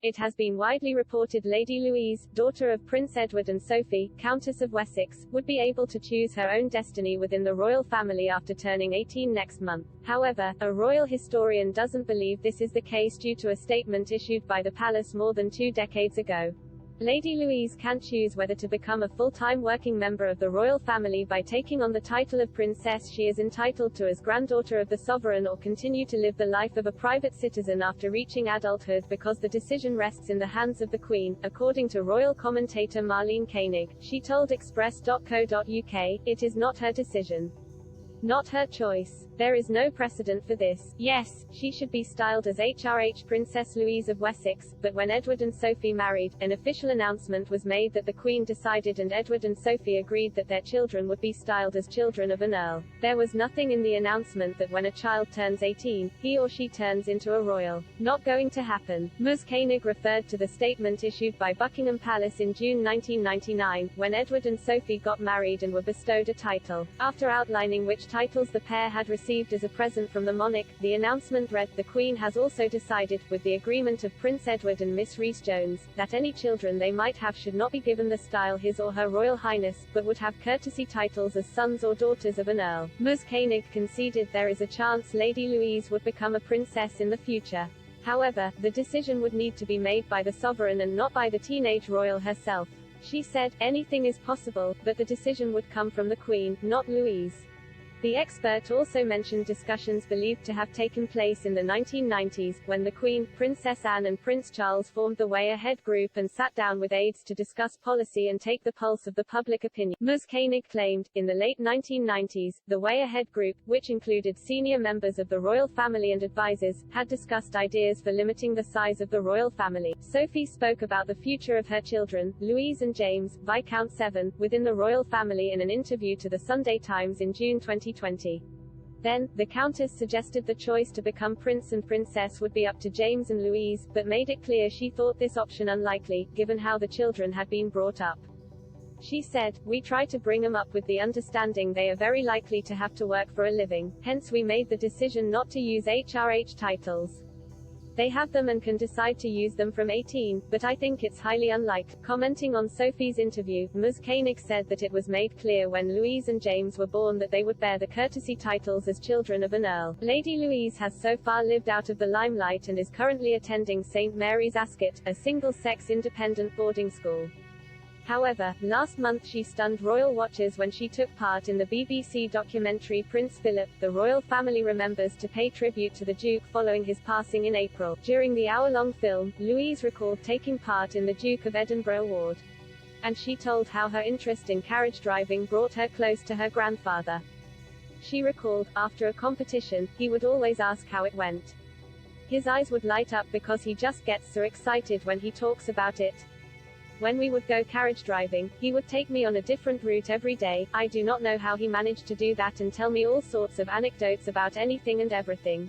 It has been widely reported Lady Louise, daughter of Prince Edward and Sophie, Countess of Wessex, would be able to choose her own destiny within the royal family after turning 18 next month. However, a royal historian doesn't believe this is the case due to a statement issued by the palace more than 2 decades ago. Lady Louise can't choose whether to become a full-time working member of the royal family by taking on the title of princess she is entitled to as granddaughter of the sovereign, or continue to live the life of a private citizen after reaching adulthood, because the decision rests in the hands of the Queen, according to royal commentator Marlene Koenig. She told Express.co.uk, "It is not her decision. Not her choice. There is no precedent for this. Yes, she should be styled as HRH Princess Louise of Wessex, but when Edward and Sophie married, an official announcement was made that the Queen decided and Edward and Sophie agreed that their children would be styled as children of an earl. There was nothing in the announcement that when a child turns 18, he or she turns into a royal. Not going to happen." Ms. Koenig referred to the statement issued by Buckingham Palace in June 1999, when Edward and Sophie got married and were bestowed a title. After outlining which titles the pair had received as a present from the monarch, the announcement read, "The Queen has also decided, with the agreement of Prince Edward and Miss Rhys-Jones, that any children they might have should not be given the style His or Her Royal Highness, but would have courtesy titles as sons or daughters of an earl." Ms. Koenig conceded there is a chance Lady Louise would become a princess in the future. However, the decision would need to be made by the sovereign and not by the teenage royal herself. She said, "Anything is possible, but the decision would come from the Queen, not Louise." The expert also mentioned discussions believed to have taken place in the 1990s, when the Queen, Princess Anne and Prince Charles formed the Way Ahead group and sat down with aides to discuss policy and take the pulse of the public opinion. Ms. Koenig claimed, in the late 1990s, the Way Ahead group, which included senior members of the royal family and advisors, had discussed ideas for limiting the size of the royal family. Sophie spoke about the future of her children, Louise and James, Viscount 7, within the royal family in an interview to the Sunday Times in June 2020. Then, the Countess suggested the choice to become Prince and Princess would be up to James and Louise, but made it clear she thought this option unlikely, given how the children had been brought up. She said, "We try to bring them up with the understanding they are very likely to have to work for a living, hence we made the decision not to use HRH titles. They have them and can decide to use them from 18, but I think it's highly unlikely." Commenting on Sophie's interview, Ms. Koenig said that it was made clear when Louise and James were born that they would bear the courtesy titles as children of an earl. Lady Louise has so far lived out of the limelight and is currently attending St. Mary's Ascot, a single-sex independent boarding school. However, last month she stunned royal watchers when she took part in the BBC documentary Prince Philip, the royal family remembers, to pay tribute to the Duke following his passing in April. During the hour-long film, Louise recalled taking part in the Duke of Edinburgh Award. And she told how her interest in carriage driving brought her close to her grandfather. She recalled, after a competition, he would always ask how it went. His eyes would light up because he just gets so excited when he talks about it. When we would go carriage driving, he would take me on a different route every day. I do not know how he managed to do that and tell me all sorts of anecdotes about anything and everything.